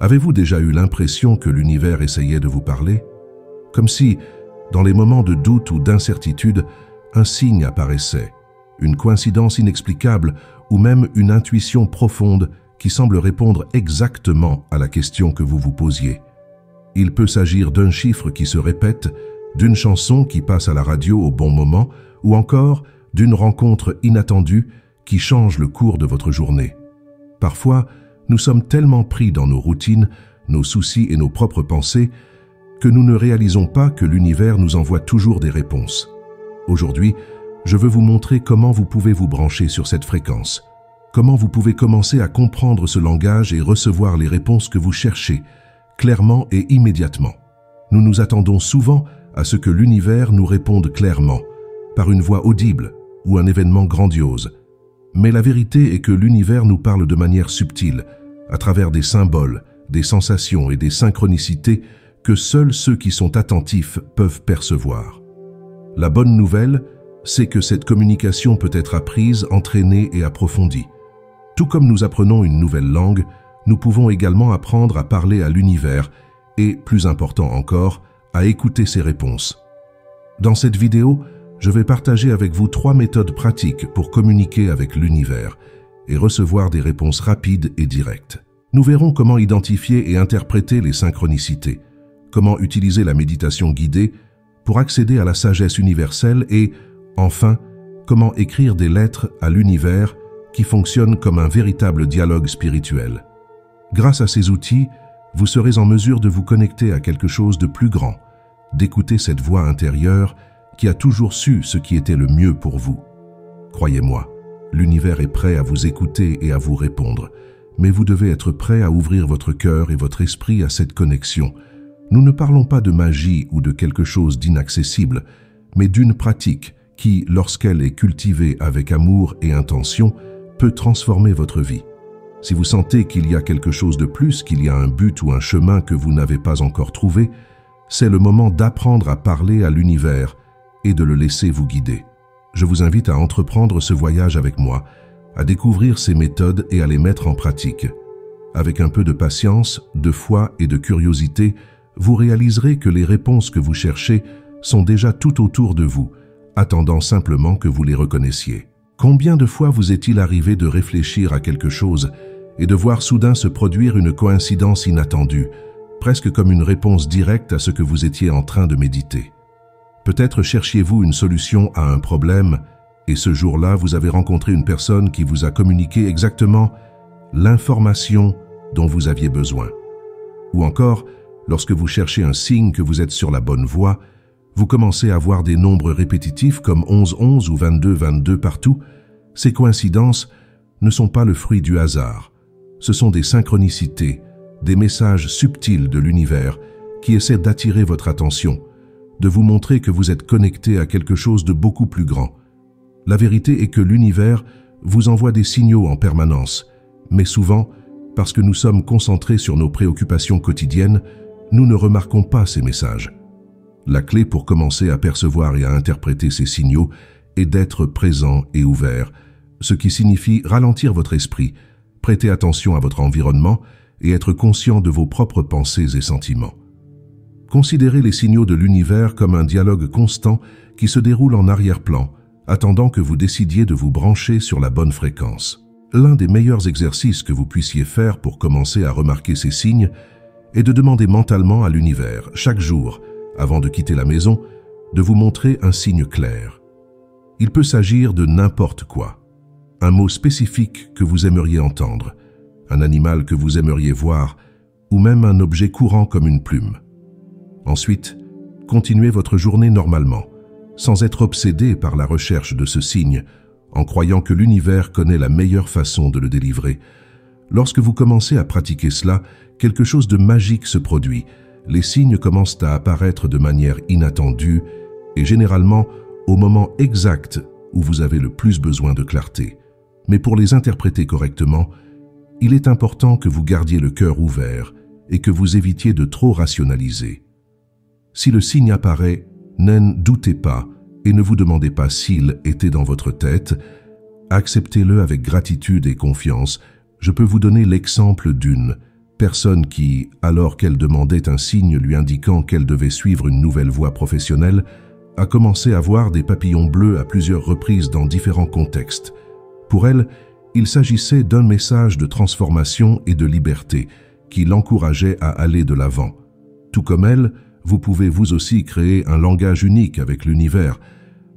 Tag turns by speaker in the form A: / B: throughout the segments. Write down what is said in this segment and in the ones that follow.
A: Avez-vous déjà eu l'impression que l'univers essayait de vous parler? Comme si, dans les moments de doute ou d'incertitude, un signe apparaissait, une coïncidence inexplicable ou même une intuition profonde qui semble répondre exactement à la question que vous vous posiez. Il peut s'agir d'un chiffre qui se répète, d'une chanson qui passe à la radio au bon moment, ou encore d'une rencontre inattendue qui change le cours de votre journée. Parfois, nous sommes tellement pris dans nos routines, nos soucis et nos propres pensées que nous ne réalisons pas que l'univers nous envoie toujours des réponses. Aujourd'hui, je veux vous montrer comment vous pouvez vous brancher sur cette fréquence, comment vous pouvez commencer à comprendre ce langage et recevoir les réponses que vous cherchez, clairement et immédiatement. Nous nous attendons souvent à ce que l'univers nous réponde clairement, par une voix audible ou un événement grandiose. Mais la vérité est que l'univers nous parle de manière subtile, à travers des symboles, des sensations et des synchronicités que seuls ceux qui sont attentifs peuvent percevoir. La bonne nouvelle, c'est que cette communication peut être apprise, entraînée et approfondie. Tout comme nous apprenons une nouvelle langue, nous pouvons également apprendre à parler à l'univers et, plus important encore, à écouter ses réponses. Dans cette vidéo, je vais partager avec vous 3 méthodes pratiques pour communiquer avec l'univers et recevoir des réponses rapides et directes. Nous verrons comment identifier et interpréter les synchronicités, comment utiliser la méditation guidée pour accéder à la sagesse universelle et, enfin, comment écrire des lettres à l'univers qui fonctionnent comme un véritable dialogue spirituel. Grâce à ces outils, vous serez en mesure de vous connecter à quelque chose de plus grand, d'écouter cette voix intérieure qui a toujours su ce qui était le mieux pour vous. Croyez-moi, l'univers est prêt à vous écouter et à vous répondre, mais vous devez être prêt à ouvrir votre cœur et votre esprit à cette connexion. Nous ne parlons pas de magie ou de quelque chose d'inaccessible, mais d'une pratique qui, lorsqu'elle est cultivée avec amour et intention, peut transformer votre vie. Si vous sentez qu'il y a quelque chose de plus, qu'il y a un but ou un chemin que vous n'avez pas encore trouvé, c'est le moment d'apprendre à parler à l'univers et de le laisser vous guider. Je vous invite à entreprendre ce voyage avec moi, à découvrir ces méthodes et à les mettre en pratique. Avec un peu de patience, de foi et de curiosité, vous réaliserez que les réponses que vous cherchez sont déjà tout autour de vous, attendant simplement que vous les reconnaissiez. Combien de fois vous est-il arrivé de réfléchir à quelque chose et de voir soudain se produire une coïncidence inattendue, presque comme une réponse directe à ce que vous étiez en train de méditer? Peut-être cherchiez-vous une solution à un problème et ce jour-là, vous avez rencontré une personne qui vous a communiqué exactement l'information dont vous aviez besoin. Ou encore, lorsque vous cherchez un signe que vous êtes sur la bonne voie, vous commencez à voir des nombres répétitifs comme 11-11 ou 22-22 partout. Ces coïncidences ne sont pas le fruit du hasard. Ce sont des synchronicités, des messages subtils de l'univers qui essaient d'attirer votre attention, de vous montrer que vous êtes connecté à quelque chose de beaucoup plus grand. La vérité est que l'univers vous envoie des signaux en permanence, mais souvent, parce que nous sommes concentrés sur nos préoccupations quotidiennes, nous ne remarquons pas ces messages. La clé pour commencer à percevoir et à interpréter ces signaux est d'être présent et ouvert, ce qui signifie ralentir votre esprit, prêter attention à votre environnement et être conscient de vos propres pensées et sentiments. Considérez les signaux de l'univers comme un dialogue constant qui se déroule en arrière-plan, attendant que vous décidiez de vous brancher sur la bonne fréquence. L'un des meilleurs exercices que vous puissiez faire pour commencer à remarquer ces signes est de demander mentalement à l'univers, chaque jour, avant de quitter la maison, de vous montrer un signe clair. Il peut s'agir de n'importe quoi. Un mot spécifique que vous aimeriez entendre, un animal que vous aimeriez voir, ou même un objet courant comme une plume. Ensuite, continuez votre journée normalement, sans être obsédé par la recherche de ce signe, en croyant que l'univers connaît la meilleure façon de le délivrer. Lorsque vous commencez à pratiquer cela, quelque chose de magique se produit. Les signes commencent à apparaître de manière inattendue et généralement au moment exact où vous avez le plus besoin de clarté. Mais pour les interpréter correctement, il est important que vous gardiez le cœur ouvert et que vous évitiez de trop rationaliser. Si le signe apparaît, n'en doutez pas et ne vous demandez pas s'il était dans votre tête. Acceptez-le avec gratitude et confiance. Je peux vous donner l'exemple d'une personne qui, alors qu'elle demandait un signe lui indiquant qu'elle devait suivre une nouvelle voie professionnelle, a commencé à voir des papillons bleus à plusieurs reprises dans différents contextes. Pour elle, il s'agissait d'un message de transformation et de liberté qui l'encourageait à aller de l'avant. Tout comme elle, vous pouvez vous aussi créer un langage unique avec l'univers,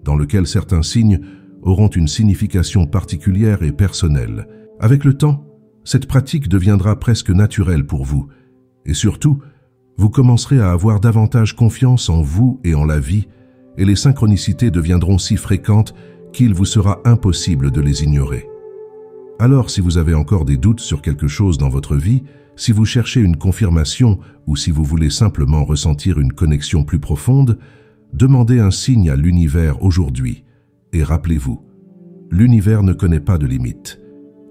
A: dans lequel certains signes auront une signification particulière et personnelle. Avec le temps, cette pratique deviendra presque naturelle pour vous, et surtout, vous commencerez à avoir davantage confiance en vous et en la vie, et les synchronicités deviendront si fréquentes qu'il vous sera impossible de les ignorer. Alors, si vous avez encore des doutes sur quelque chose dans votre vie, si vous cherchez une confirmation ou si vous voulez simplement ressentir une connexion plus profonde, demandez un signe à l'univers aujourd'hui. Et rappelez-vous, l'univers ne connaît pas de limites.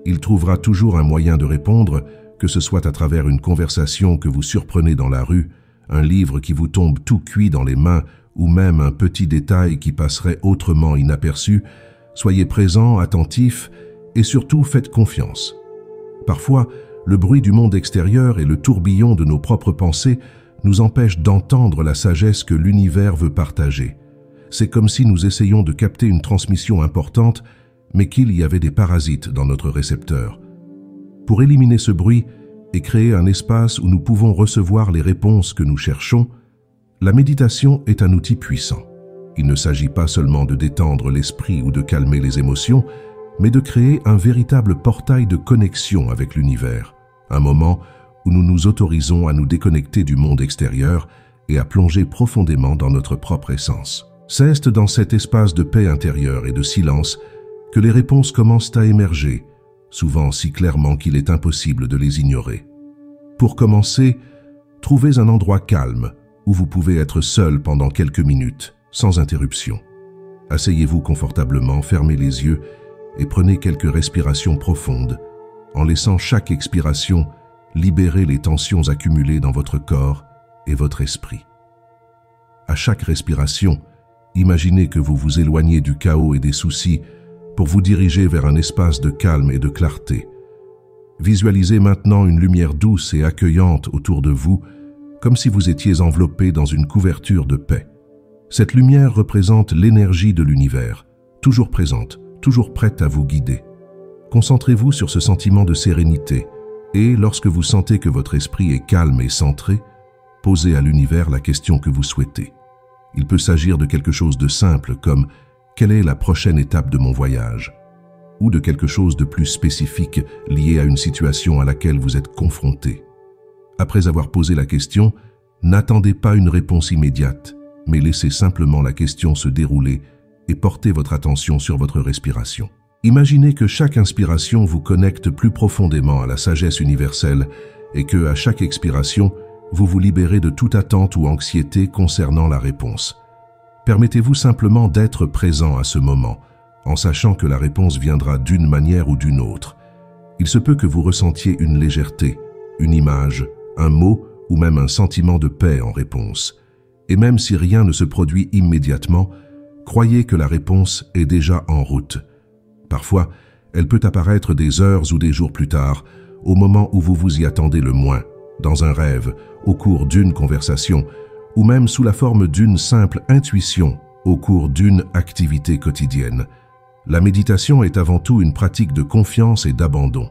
A: Il trouvera toujours un moyen de répondre, que ce soit à travers une conversation que vous surprenez dans la rue, un livre qui vous tombe tout cuit dans les mains ou même un petit détail qui passerait autrement inaperçu. Soyez présent, attentif et surtout faites confiance. Parfois, le bruit du monde extérieur et le tourbillon de nos propres pensées nous empêchent d'entendre la sagesse que l'univers veut partager. C'est comme si nous essayions de capter une transmission importante, mais qu'il y avait des parasites dans notre récepteur. Pour éliminer ce bruit et créer un espace où nous pouvons recevoir les réponses que nous cherchons, la méditation est un outil puissant. Il ne s'agit pas seulement de détendre l'esprit ou de calmer les émotions, mais de créer un véritable portail de connexion avec l'univers, un moment où nous nous autorisons à nous déconnecter du monde extérieur et à plonger profondément dans notre propre essence. C'est dans cet espace de paix intérieure et de silence que les réponses commencent à émerger, souvent si clairement qu'il est impossible de les ignorer. Pour commencer, trouvez un endroit calme où vous pouvez être seul pendant quelques minutes, sans interruption. Asseyez-vous confortablement, fermez les yeux et prenez quelques respirations profondes, en laissant chaque expiration libérer les tensions accumulées dans votre corps et votre esprit. À chaque respiration, imaginez que vous vous éloignez du chaos et des soucis pour vous diriger vers un espace de calme et de clarté. Visualisez maintenant une lumière douce et accueillante autour de vous, comme si vous étiez enveloppé dans une couverture de paix. Cette lumière représente l'énergie de l'univers, toujours présente, toujours prête à vous guider. Concentrez-vous sur ce sentiment de sérénité et, lorsque vous sentez que votre esprit est calme et centré, posez à l'univers la question que vous souhaitez. Il peut s'agir de quelque chose de simple comme « Quelle est la prochaine étape de mon voyage ?» ou de quelque chose de plus spécifique lié à une situation à laquelle vous êtes confronté. Après avoir posé la question, n'attendez pas une réponse immédiate, mais laissez simplement la question se dérouler et portez votre attention sur votre respiration. Imaginez que chaque inspiration vous connecte plus profondément à la sagesse universelle et que, à chaque expiration, vous vous libérez de toute attente ou anxiété concernant la réponse. Permettez-vous simplement d'être présent à ce moment, en sachant que la réponse viendra d'une manière ou d'une autre. Il se peut que vous ressentiez une légèreté, une image, un mot ou même un sentiment de paix en réponse. Et même si rien ne se produit immédiatement, croyez que la réponse est déjà en route. Parfois, elle peut apparaître des heures ou des jours plus tard, au moment où vous vous y attendez le moins, dans un rêve, au cours d'une conversation, ou même sous la forme d'une simple intuition, au cours d'une activité quotidienne. La méditation est avant tout une pratique de confiance et d'abandon.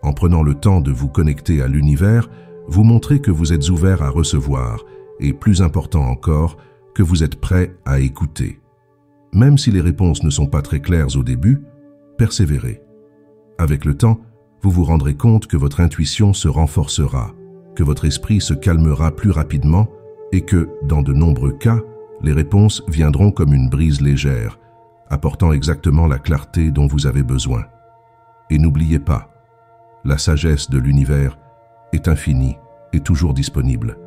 A: En prenant le temps de vous connecter à l'univers, vous montrez que vous êtes ouvert à recevoir, et plus important encore, que vous êtes prêt à écouter. Même si les réponses ne sont pas très claires au début, persévérez. Avec le temps, vous vous rendrez compte que votre intuition se renforcera, que votre esprit se calmera plus rapidement et que, dans de nombreux cas, les réponses viendront comme une brise légère, apportant exactement la clarté dont vous avez besoin. Et n'oubliez pas, la sagesse de l'univers est infinie et toujours disponible.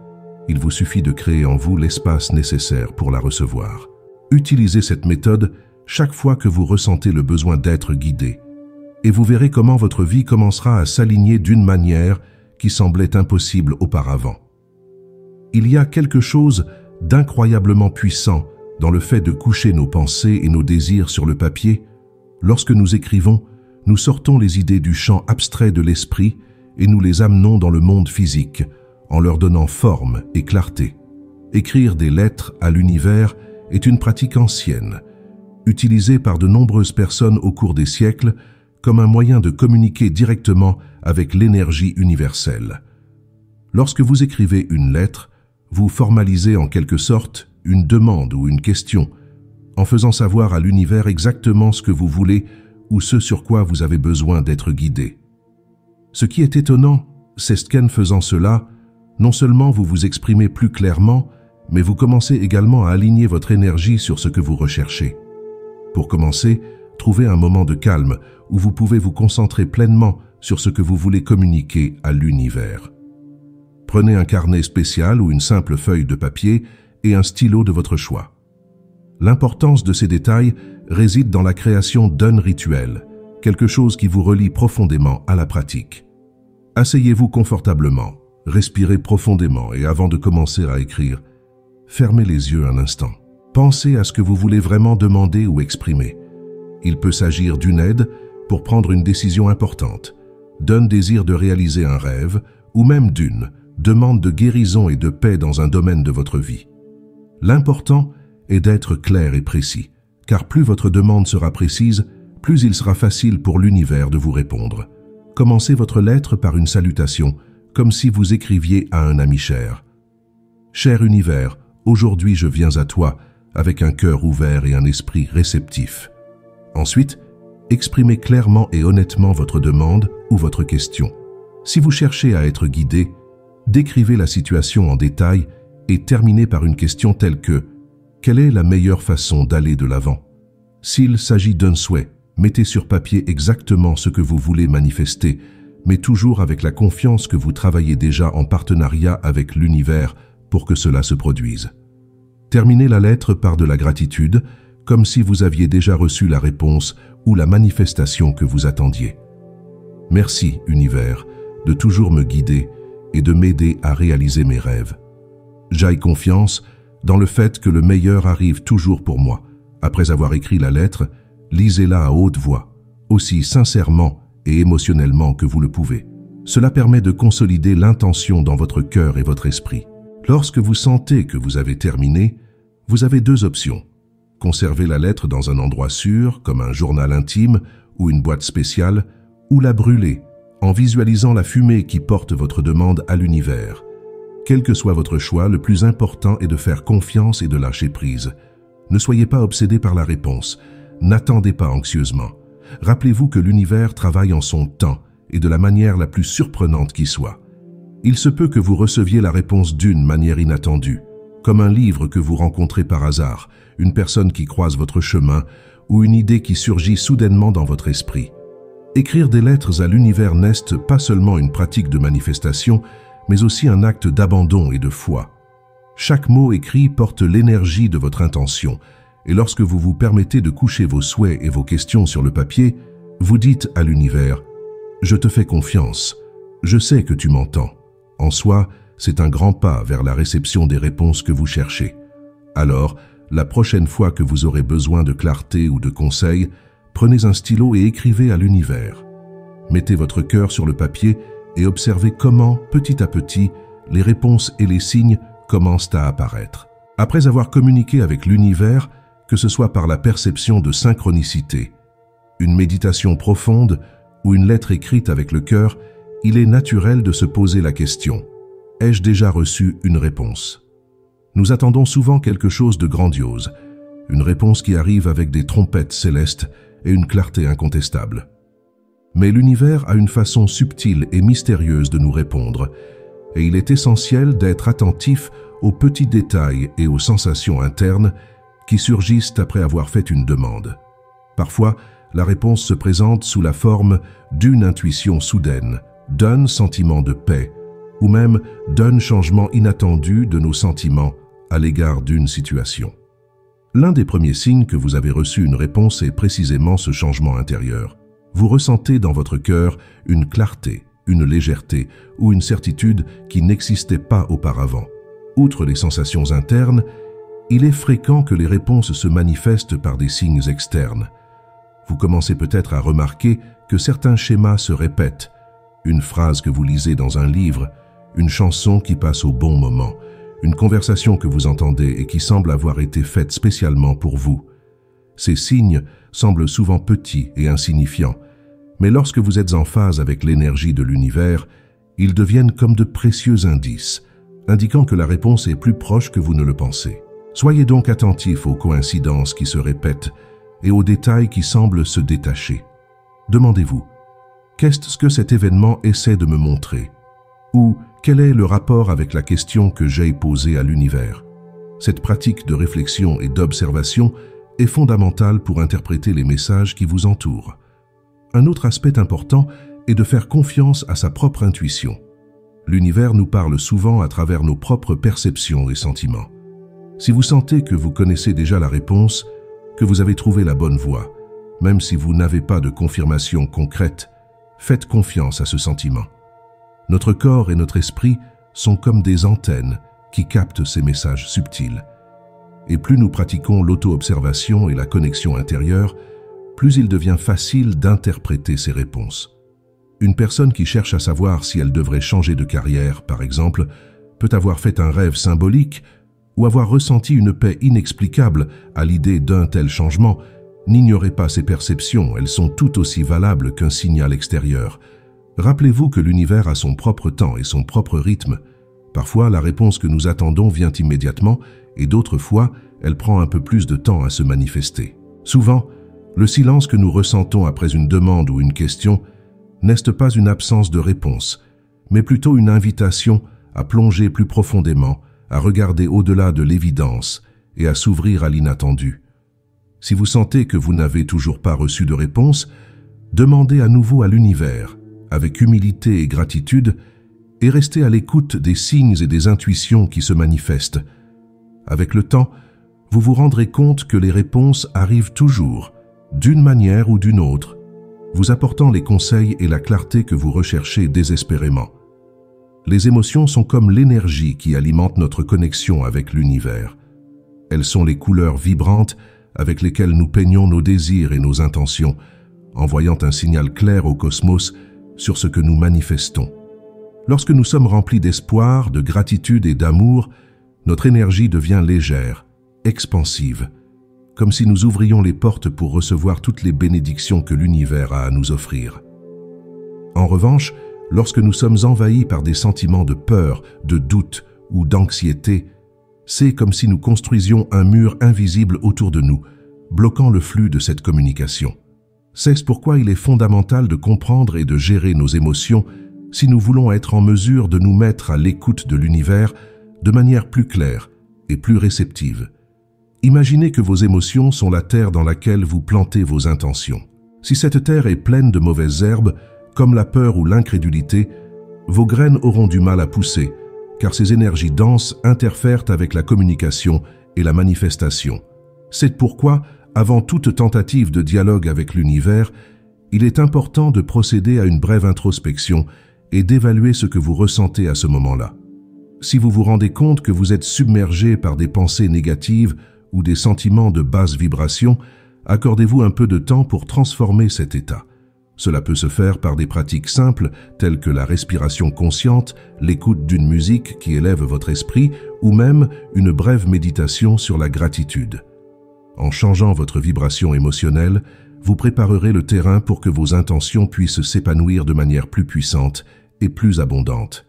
A: Il vous suffit de créer en vous l'espace nécessaire pour la recevoir. Utilisez cette méthode chaque fois que vous ressentez le besoin d'être guidé, et vous verrez comment votre vie commencera à s'aligner d'une manière qui semblait impossible auparavant. Il y a quelque chose d'incroyablement puissant dans le fait de coucher nos pensées et nos désirs sur le papier. Lorsque nous écrivons, nous sortons les idées du champ abstrait de l'esprit et nous les amenons dans le monde physique, en leur donnant forme et clarté. Écrire des lettres à l'univers est une pratique ancienne, utilisée par de nombreuses personnes au cours des siècles comme un moyen de communiquer directement avec l'énergie universelle. Lorsque vous écrivez une lettre, vous formalisez en quelque sorte une demande ou une question, en faisant savoir à l'univers exactement ce que vous voulez ou ce sur quoi vous avez besoin d'être guidé. Ce qui est étonnant, c'est qu'en faisant cela, non seulement vous vous exprimez plus clairement, mais vous commencez également à aligner votre énergie sur ce que vous recherchez. Pour commencer, trouvez un moment de calme où vous pouvez vous concentrer pleinement sur ce que vous voulez communiquer à l'univers. Prenez un carnet spécial ou une simple feuille de papier et un stylo de votre choix. L'importance de ces détails réside dans la création d'un rituel, quelque chose qui vous relie profondément à la pratique. Asseyez-vous confortablement, respirez profondément et avant de commencer à écrire, fermez les yeux un instant. Pensez à ce que vous voulez vraiment demander ou exprimer. Il peut s'agir d'une aide pour prendre une décision importante, d'un désir de réaliser un rêve ou même d'une demande de guérison et de paix dans un domaine de votre vie. L'important est d'être clair et précis, car plus votre demande sera précise, plus il sera facile pour l'univers de vous répondre. Commencez votre lettre par une salutation, comme si vous écriviez à un ami cher. « Cher univers, aujourd'hui je viens à toi avec un cœur ouvert et un esprit réceptif. » Ensuite, exprimez clairement et honnêtement votre demande ou votre question. Si vous cherchez à être guidé, décrivez la situation en détail et terminez par une question telle que « Quelle est la meilleure façon d'aller de l'avant ?» S'il s'agit d'un souhait, mettez sur papier exactement ce que vous voulez manifester, mais toujours avec la confiance que vous travaillez déjà en partenariat avec l'univers pour que cela se produise. Terminez la lettre par de la gratitude, comme si vous aviez déjà reçu la réponse ou la manifestation que vous attendiez. Merci, univers, de toujours me guider et de m'aider à réaliser mes rêves. J'aie confiance dans le fait que le meilleur arrive toujours pour moi. Après avoir écrit la lettre, lisez-la à haute voix, aussi sincèrement et émotionnellement que vous le pouvez. Cela permet de consolider l'intention dans votre cœur et votre esprit. Lorsque vous sentez que vous avez terminé, vous avez deux options. Conservez la lettre dans un endroit sûr, comme un journal intime ou une boîte spéciale, ou la brûler en visualisant la fumée qui porte votre demande à l'univers. Quel que soit votre choix, le plus important est de faire confiance et de lâcher prise. Ne soyez pas obsédé par la réponse. N'attendez pas anxieusement. Rappelez-vous que l'univers travaille en son temps et de la manière la plus surprenante qui soit. Il se peut que vous receviez la réponse d'une manière inattendue, comme un livre que vous rencontrez par hasard, une personne qui croise votre chemin ou une idée qui surgit soudainement dans votre esprit. Écrire des lettres à l'univers n'est pas seulement une pratique de manifestation, mais aussi un acte d'abandon et de foi. Chaque mot écrit porte l'énergie de votre intention, et lorsque vous vous permettez de coucher vos souhaits et vos questions sur le papier, vous dites à l'univers « Je te fais confiance, je sais que tu m'entends ». En soi, c'est un grand pas vers la réception des réponses que vous cherchez. Alors, la prochaine fois que vous aurez besoin de clarté ou de conseils, prenez un stylo et écrivez à l'univers. Mettez votre cœur sur le papier et observez comment, petit à petit, les réponses et les signes commencent à apparaître. Après avoir communiqué avec l'univers, que ce soit par la perception de synchronicité, une méditation profonde ou une lettre écrite avec le cœur, il est naturel de se poser la question « Ai-je déjà reçu une réponse ?» Nous attendons souvent quelque chose de grandiose, une réponse qui arrive avec des trompettes célestes et une clarté incontestable. Mais l'univers a une façon subtile et mystérieuse de nous répondre, et il est essentiel d'être attentif aux petits détails et aux sensations internes qui surgissent après avoir fait une demande. Parfois, la réponse se présente sous la forme d'une intuition soudaine, d'un sentiment de paix, ou même d'un changement inattendu de nos sentiments à l'égard d'une situation. L'un des premiers signes que vous avez reçu une réponse est précisément ce changement intérieur. Vous ressentez dans votre cœur une clarté, une légèreté ou une certitude qui n'existait pas auparavant. Outre les sensations internes, il est fréquent que les réponses se manifestent par des signes externes. Vous commencez peut-être à remarquer que certains schémas se répètent, une phrase que vous lisez dans un livre, une chanson qui passe au bon moment, une conversation que vous entendez et qui semble avoir été faite spécialement pour vous. Ces signes semblent souvent petits et insignifiants, mais lorsque vous êtes en phase avec l'énergie de l'univers, ils deviennent comme de précieux indices, indiquant que la réponse est plus proche que vous ne le pensez. Soyez donc attentifs aux coïncidences qui se répètent et aux détails qui semblent se détacher. Demandez-vous, qu'est-ce que cet événement essaie de me montrer? Ou quel est le rapport avec la question que j'ai posée à l'univers? Cette pratique de réflexion et d'observation est fondamentale pour interpréter les messages qui vous entourent. Un autre aspect important est de faire confiance à sa propre intuition. L'univers nous parle souvent à travers nos propres perceptions et sentiments. Si vous sentez que vous connaissez déjà la réponse, que vous avez trouvé la bonne voie, même si vous n'avez pas de confirmation concrète, faites confiance à ce sentiment. Notre corps et notre esprit sont comme des antennes qui captent ces messages subtils. Et plus nous pratiquons l'auto-observation et la connexion intérieure, plus il devient facile d'interpréter ces réponses. Une personne qui cherche à savoir si elle devrait changer de carrière, par exemple, peut avoir fait un rêve symbolique ou avoir ressenti une paix inexplicable à l'idée d'un tel changement. N'ignorez pas ces perceptions, elles sont tout aussi valables qu'un signal extérieur. Rappelez-vous que l'univers a son propre temps et son propre rythme. Parfois, la réponse que nous attendons vient immédiatement et d'autres fois, elle prend un peu plus de temps à se manifester. Souvent, le silence que nous ressentons après une demande ou une question n'est pas une absence de réponse, mais plutôt une invitation à plonger plus profondément, à regarder au-delà de l'évidence et à s'ouvrir à l'inattendu. Si vous sentez que vous n'avez toujours pas reçu de réponse, demandez à nouveau à l'univers, avec humilité et gratitude, et restez à l'écoute des signes et des intuitions qui se manifestent. Avec le temps, vous vous rendrez compte que les réponses arrivent toujours, d'une manière ou d'une autre, vous apportant les conseils et la clarté que vous recherchez désespérément. Les émotions sont comme l'énergie qui alimente notre connexion avec l'univers. Elles sont les couleurs vibrantes avec lesquelles nous peignons nos désirs et nos intentions, envoyant un signal clair au cosmos sur ce que nous manifestons. Lorsque nous sommes remplis d'espoir, de gratitude et d'amour, notre énergie devient légère, expansive, comme si nous ouvrions les portes pour recevoir toutes les bénédictions que l'univers a à nous offrir. En revanche, lorsque nous sommes envahis par des sentiments de peur, de doute ou d'anxiété, c'est comme si nous construisions un mur invisible autour de nous, bloquant le flux de cette communication. C'est pourquoi il est fondamental de comprendre et de gérer nos émotions si nous voulons être en mesure de nous mettre à l'écoute de l'univers de manière plus claire et plus réceptive. Imaginez que vos émotions sont la terre dans laquelle vous plantez vos intentions. Si cette terre est pleine de mauvaises herbes, comme la peur ou l'incrédulité, vos graines auront du mal à pousser, car ces énergies denses interfèrent avec la communication et la manifestation. C'est pourquoi, avant toute tentative de dialogue avec l'univers, il est important de procéder à une brève introspection et d'évaluer ce que vous ressentez à ce moment-là. Si vous vous rendez compte que vous êtes submergé par des pensées négatives ou des sentiments de basse vibration, accordez-vous un peu de temps pour transformer cet état. Cela peut se faire par des pratiques simples telles que la respiration consciente, l'écoute d'une musique qui élève votre esprit ou même une brève méditation sur la gratitude. En changeant votre vibration émotionnelle, vous préparerez le terrain pour que vos intentions puissent s'épanouir de manière plus puissante et plus abondante.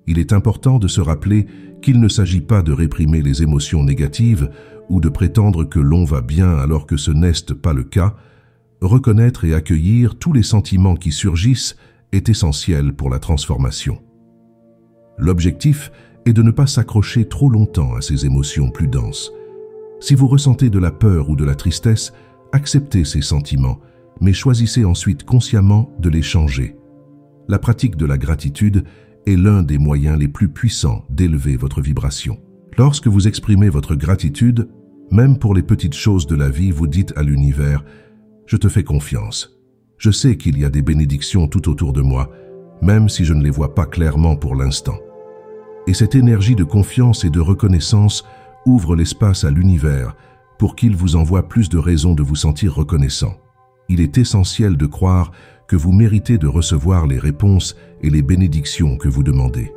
A: Il est important de se rappeler qu'il ne s'agit pas de réprimer les émotions négatives ou de prétendre que l'on va bien alors que ce n'est pas le cas. Reconnaître et accueillir tous les sentiments qui surgissent est essentiel pour la transformation. L'objectif est de ne pas s'accrocher trop longtemps à ces émotions plus denses. Si vous ressentez de la peur ou de la tristesse, acceptez ces sentiments, mais choisissez ensuite consciemment de les changer. La pratique de la gratitude est l'un des moyens les plus puissants d'élever votre vibration. Lorsque vous exprimez votre gratitude, même pour les petites choses de la vie, vous dites à l'univers « Je te fais confiance. Je sais qu'il y a des bénédictions tout autour de moi, même si je ne les vois pas clairement pour l'instant. » Et cette énergie de confiance et de reconnaissance ouvre l'espace à l'univers pour qu'il vous envoie plus de raisons de vous sentir reconnaissant. Il est essentiel de croire que vous méritez de recevoir les réponses et les bénédictions que vous demandez.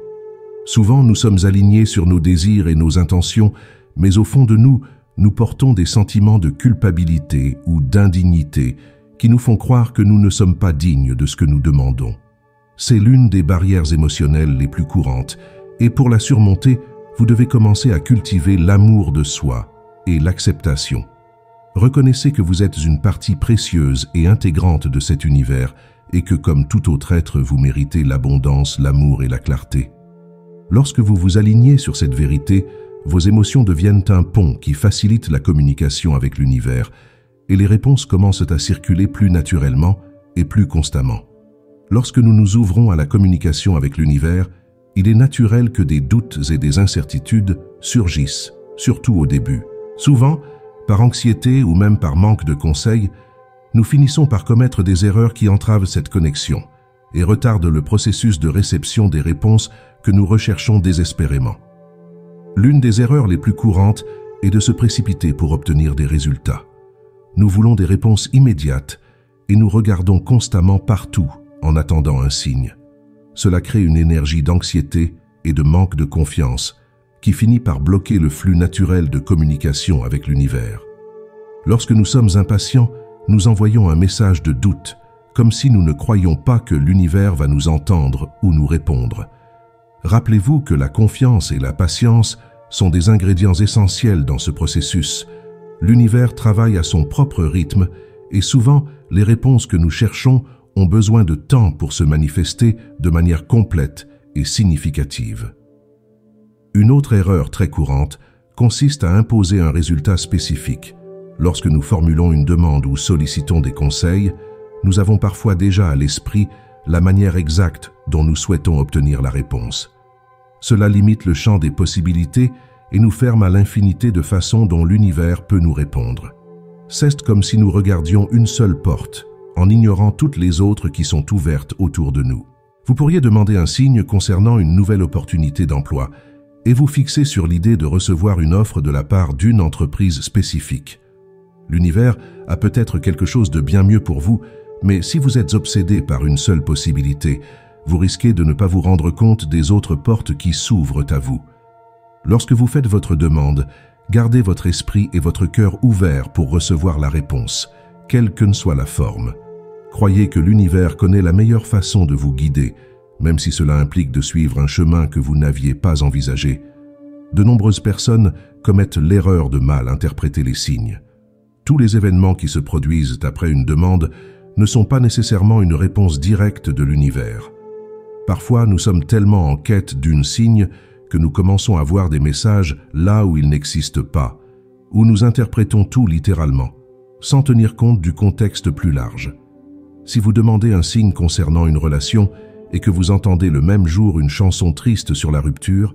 A: Souvent, nous sommes alignés sur nos désirs et nos intentions, mais au fond de nous, nous portons des sentiments de culpabilité ou d'indignité qui nous font croire que nous ne sommes pas dignes de ce que nous demandons. C'est l'une des barrières émotionnelles les plus courantes, et pour la surmonter, vous devez commencer à cultiver l'amour de soi et l'acceptation. Reconnaissez que vous êtes une partie précieuse et intégrante de cet univers et que comme tout autre être, vous méritez l'abondance, l'amour et la clarté. Lorsque vous vous alignez sur cette vérité, vos émotions deviennent un pont qui facilite la communication avec l'univers et les réponses commencent à circuler plus naturellement et plus constamment. Lorsque nous nous ouvrons à la communication avec l'univers, il est naturel que des doutes et des incertitudes surgissent, surtout au début. Souvent, par anxiété ou même par manque de conseils, nous finissons par commettre des erreurs qui entravent cette connexion et retardent le processus de réception des réponses que nous recherchons désespérément. L'une des erreurs les plus courantes est de se précipiter pour obtenir des résultats. Nous voulons des réponses immédiates et nous regardons constamment partout en attendant un signe. Cela crée une énergie d'anxiété et de manque de confiance qui finit par bloquer le flux naturel de communication avec l'univers. Lorsque nous sommes impatients, nous envoyons un message de doute, comme si nous ne croyions pas que l'univers va nous entendre ou nous répondre. Rappelez-vous que la confiance et la patience sont des ingrédients essentiels dans ce processus. L'univers travaille à son propre rythme et souvent, les réponses que nous cherchons ont besoin de temps pour se manifester de manière complète et significative. Une autre erreur très courante consiste à imposer un résultat spécifique. Lorsque nous formulons une demande ou sollicitons des conseils, nous avons parfois déjà à l'esprit la manière exacte dont nous souhaitons obtenir la réponse. Cela limite le champ des possibilités et nous ferme à l'infinité de façons dont l'univers peut nous répondre. C'est comme si nous regardions une seule porte, en ignorant toutes les autres qui sont ouvertes autour de nous. Vous pourriez demander un signe concernant une nouvelle opportunité d'emploi et vous fixer sur l'idée de recevoir une offre de la part d'une entreprise spécifique. L'univers a peut-être quelque chose de bien mieux pour vous, mais si vous êtes obsédé par une seule possibilité, vous risquez de ne pas vous rendre compte des autres portes qui s'ouvrent à vous. Lorsque vous faites votre demande, gardez votre esprit et votre cœur ouverts pour recevoir la réponse, quelle que soit la forme. Croyez que l'univers connaît la meilleure façon de vous guider, même si cela implique de suivre un chemin que vous n'aviez pas envisagé. De nombreuses personnes commettent l'erreur de mal interpréter les signes. Tous les événements qui se produisent après une demande ne sont pas nécessairement une réponse directe de l'univers. Parfois, nous sommes tellement en quête d'un signe que nous commençons à voir des messages là où ils n'existent pas, où nous interprétons tout littéralement, sans tenir compte du contexte plus large. Si vous demandez un signe concernant une relation et que vous entendez le même jour une chanson triste sur la rupture,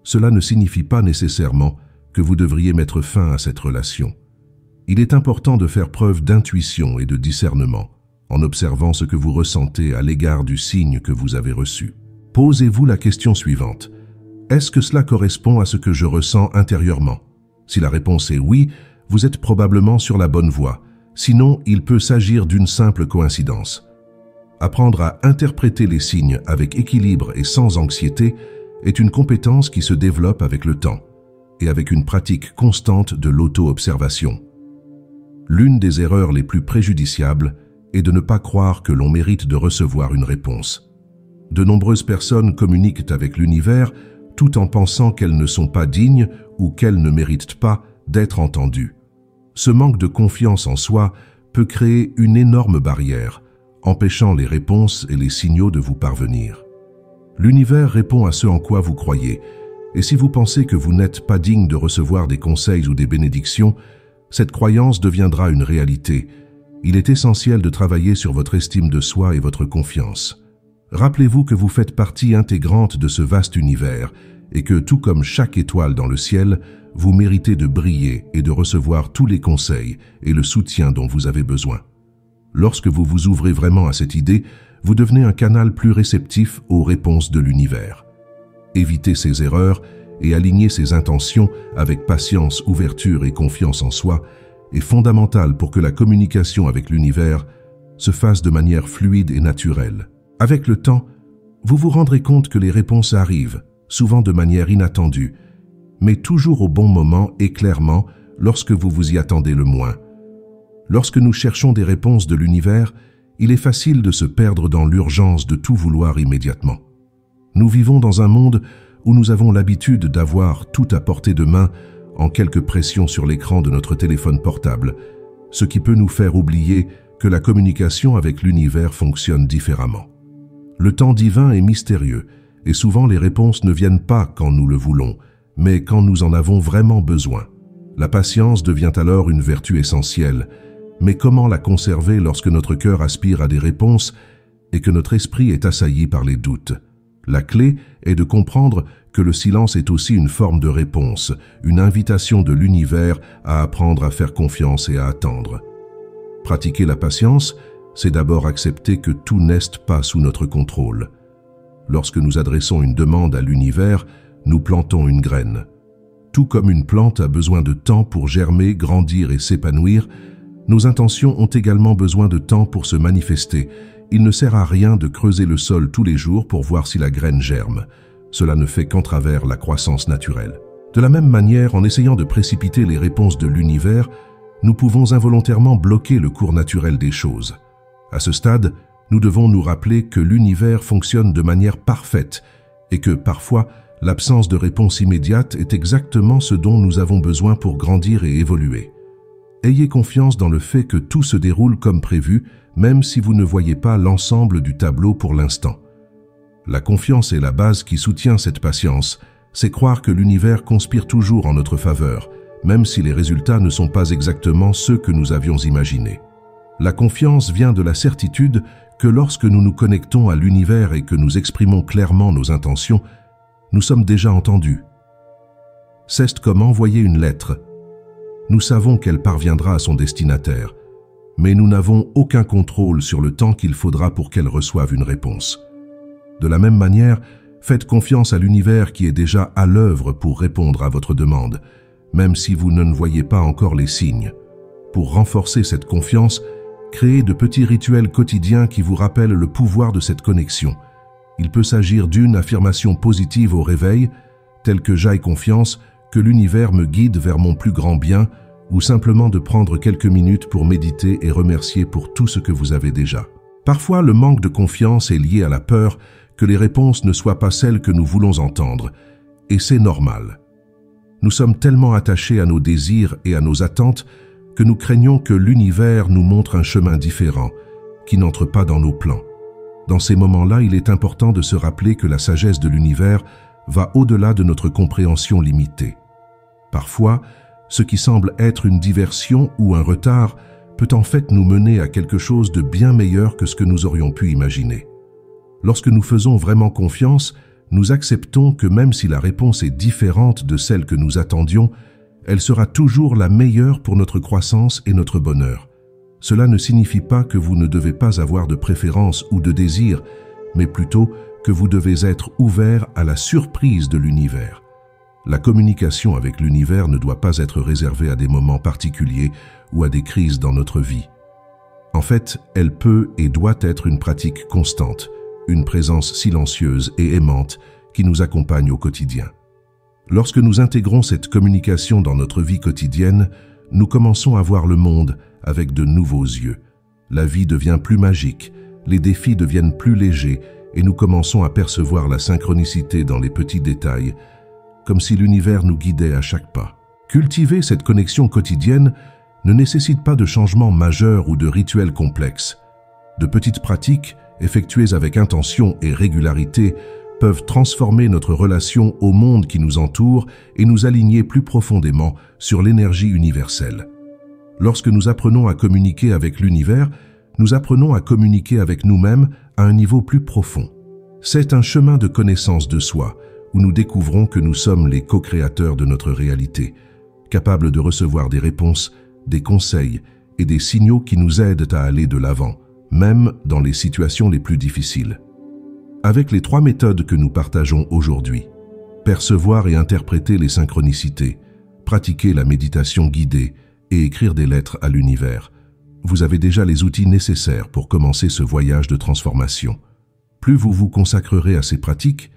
A: cela ne signifie pas nécessairement que vous devriez mettre fin à cette relation. Il est important de faire preuve d'intuition et de discernement en observant ce que vous ressentez à l'égard du signe que vous avez reçu. Posez-vous la question suivante. Est-ce que cela correspond à ce que je ressens intérieurement? Si la réponse est oui, vous êtes probablement sur la bonne voie. Sinon, il peut s'agir d'une simple coïncidence. Apprendre à interpréter les signes avec équilibre et sans anxiété est une compétence qui se développe avec le temps et avec une pratique constante de l'auto-observation. L'une des erreurs les plus préjudiciables est de ne pas croire que l'on mérite de recevoir une réponse. De nombreuses personnes communiquent avec l'univers tout en pensant qu'elles ne sont pas dignes ou qu'elles ne méritent pas d'être entendues. Ce manque de confiance en soi peut créer une énorme barrière, empêchant les réponses et les signaux de vous parvenir. L'univers répond à ce en quoi vous croyez, et si vous pensez que vous n'êtes pas digne de recevoir des conseils ou des bénédictions, cette croyance deviendra une réalité. Il est essentiel de travailler sur votre estime de soi et votre confiance. Rappelez-vous que vous faites partie intégrante de ce vaste univers et que, tout comme chaque étoile dans le ciel, vous méritez de briller et de recevoir tous les conseils et le soutien dont vous avez besoin. Lorsque vous vous ouvrez vraiment à cette idée, vous devenez un canal plus réceptif aux réponses de l'univers. Évitez ces erreurs et aligner ses intentions avec patience, ouverture et confiance en soi est fondamental pour que la communication avec l'univers se fasse de manière fluide et naturelle. Avec le temps, vous vous rendrez compte que les réponses arrivent, souvent de manière inattendue, mais toujours au bon moment et clairement lorsque vous vous y attendez le moins. Lorsque nous cherchons des réponses de l'univers, il est facile de se perdre dans l'urgence de tout vouloir immédiatement. Nous vivons dans un monde où nous avons l'habitude d'avoir tout à portée de main en quelques pressions sur l'écran de notre téléphone portable, ce qui peut nous faire oublier que la communication avec l'univers fonctionne différemment. Le temps divin est mystérieux et souvent les réponses ne viennent pas quand nous le voulons, mais quand nous en avons vraiment besoin. La patience devient alors une vertu essentielle, mais comment la conserver lorsque notre cœur aspire à des réponses et que notre esprit est assailli par les doutes? La clé est de comprendre que le silence est aussi une forme de réponse, une invitation de l'univers à apprendre à faire confiance et à attendre. Pratiquer la patience, c'est d'abord accepter que tout n'est pas sous notre contrôle. Lorsque nous adressons une demande à l'univers, nous plantons une graine. Tout comme une plante a besoin de temps pour germer, grandir et s'épanouir, nos intentions ont également besoin de temps pour se manifester. Il ne sert à rien de creuser le sol tous les jours pour voir si la graine germe. Cela ne fait qu'entraver la croissance naturelle. De la même manière, en essayant de précipiter les réponses de l'univers, nous pouvons involontairement bloquer le cours naturel des choses. À ce stade, nous devons nous rappeler que l'univers fonctionne de manière parfaite et que, parfois, l'absence de réponse immédiate est exactement ce dont nous avons besoin pour grandir et évoluer. Ayez confiance dans le fait que tout se déroule comme prévu, même si vous ne voyez pas l'ensemble du tableau pour l'instant. La confiance est la base qui soutient cette patience, c'est croire que l'univers conspire toujours en notre faveur, même si les résultats ne sont pas exactement ceux que nous avions imaginés. La confiance vient de la certitude que lorsque nous nous connectons à l'univers et que nous exprimons clairement nos intentions, nous sommes déjà entendus. C'est comme envoyer une lettre. Nous savons qu'elle parviendra à son destinataire, mais nous n'avons aucun contrôle sur le temps qu'il faudra pour qu'elle reçoive une réponse. De la même manière, faites confiance à l'univers qui est déjà à l'œuvre pour répondre à votre demande, même si vous ne voyez pas encore les signes. Pour renforcer cette confiance, créez de petits rituels quotidiens qui vous rappellent le pouvoir de cette connexion. Il peut s'agir d'une affirmation positive au réveil, telle que « j'aille confiance », que l'univers me guide vers mon plus grand bien, ou simplement de prendre quelques minutes pour méditer et remercier pour tout ce que vous avez déjà. Parfois, le manque de confiance est lié à la peur que les réponses ne soient pas celles que nous voulons entendre, et c'est normal. Nous sommes tellement attachés à nos désirs et à nos attentes que nous craignons que l'univers nous montre un chemin différent, qui n'entre pas dans nos plans. Dans ces moments-là, il est important de se rappeler que la sagesse de l'univers va au-delà de notre compréhension limitée. Parfois, ce qui semble être une diversion ou un retard peut en fait nous mener à quelque chose de bien meilleur que ce que nous aurions pu imaginer. Lorsque nous faisons vraiment confiance, nous acceptons que même si la réponse est différente de celle que nous attendions, elle sera toujours la meilleure pour notre croissance et notre bonheur. Cela ne signifie pas que vous ne devez pas avoir de préférence ou de désir, mais plutôt que vous devez être ouvert à la surprise de l'univers. La communication avec l'univers ne doit pas être réservée à des moments particuliers ou à des crises dans notre vie. En fait, elle peut et doit être une pratique constante, une présence silencieuse et aimante qui nous accompagne au quotidien. Lorsque nous intégrons cette communication dans notre vie quotidienne, nous commençons à voir le monde avec de nouveaux yeux. La vie devient plus magique, les défis deviennent plus légers et nous commençons à percevoir la synchronicité dans les petits détails, comme si l'univers nous guidait à chaque pas. Cultiver cette connexion quotidienne ne nécessite pas de changements majeurs ou de rituels complexes. De petites pratiques, effectuées avec intention et régularité, peuvent transformer notre relation au monde qui nous entoure et nous aligner plus profondément sur l'énergie universelle. Lorsque nous apprenons à communiquer avec l'univers, nous apprenons à communiquer avec nous-mêmes à un niveau plus profond. C'est un chemin de connaissance de soi, où nous découvrons que nous sommes les co-créateurs de notre réalité, capables de recevoir des réponses, des conseils et des signaux qui nous aident à aller de l'avant, même dans les situations les plus difficiles. Avec les 3 méthodes que nous partageons aujourd'hui, percevoir et interpréter les synchronicités, pratiquer la méditation guidée et écrire des lettres à l'univers, Vous avez déjà les outils nécessaires pour commencer ce voyage de transformation. Plus vous vous consacrerez à ces pratiques,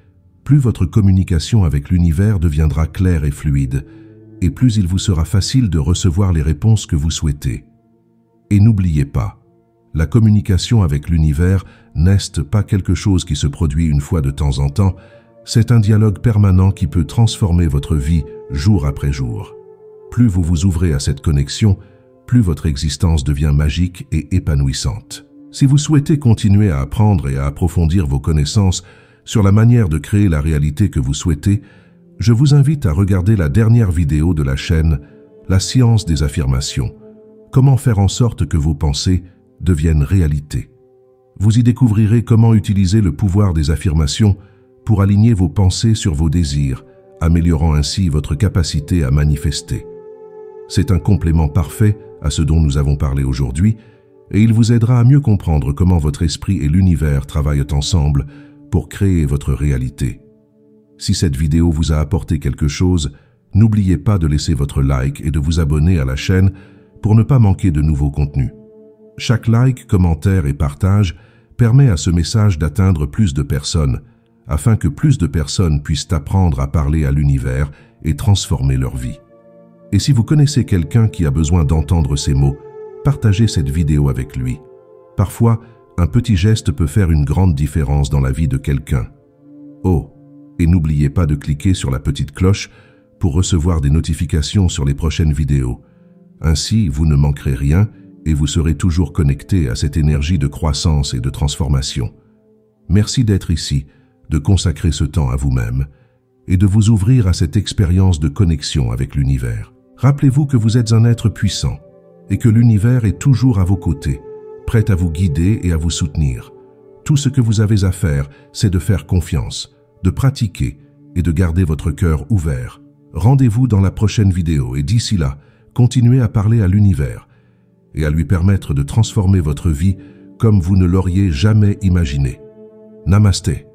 A: plus votre communication avec l'univers deviendra claire et fluide, et plus il vous sera facile de recevoir les réponses que vous souhaitez. Et n'oubliez pas, la communication avec l'univers n'est pas quelque chose qui se produit une fois de temps en temps, c'est un dialogue permanent qui peut transformer votre vie jour après jour. Plus vous vous ouvrez à cette connexion, plus votre existence devient magique et épanouissante. Si vous souhaitez continuer à apprendre et à approfondir vos connaissances sur la manière de créer la réalité que vous souhaitez, je vous invite à regarder la dernière vidéo de la chaîne « La science des affirmations ». Comment faire en sorte que vos pensées deviennent réalité. Vous y découvrirez comment utiliser le pouvoir des affirmations pour aligner vos pensées sur vos désirs, améliorant ainsi votre capacité à manifester. C'est un complément parfait à ce dont nous avons parlé aujourd'hui, et il vous aidera à mieux comprendre comment votre esprit et l'univers travaillent ensemble pour créer votre réalité. Si cette vidéo vous a apporté quelque chose, n'oubliez pas de laisser votre like et de vous abonner à la chaîne pour ne pas manquer de nouveaux contenus. Chaque like, commentaire et partage permet à ce message d'atteindre plus de personnes, afin que plus de personnes puissent apprendre à parler à l'univers et transformer leur vie. Et si vous connaissez quelqu'un qui a besoin d'entendre ces mots, partagez cette vidéo avec lui. Parfois, un petit geste peut faire une grande différence dans la vie de quelqu'un. Oh, et n'oubliez pas de cliquer sur la petite cloche pour recevoir des notifications sur les prochaines vidéos. Ainsi, vous ne manquerez rien et vous serez toujours connecté à cette énergie de croissance et de transformation. Merci d'être ici, de consacrer ce temps à vous-même et de vous ouvrir à cette expérience de connexion avec l'univers. Rappelez-vous que vous êtes un être puissant et que l'univers est toujours à vos côtés, prêt à vous guider et à vous soutenir. Tout ce que vous avez à faire, c'est de faire confiance, de pratiquer et de garder votre cœur ouvert. Rendez-vous dans la prochaine vidéo et d'ici là, continuez à parler à l'univers et à lui permettre de transformer votre vie comme vous ne l'auriez jamais imaginé. Namasté.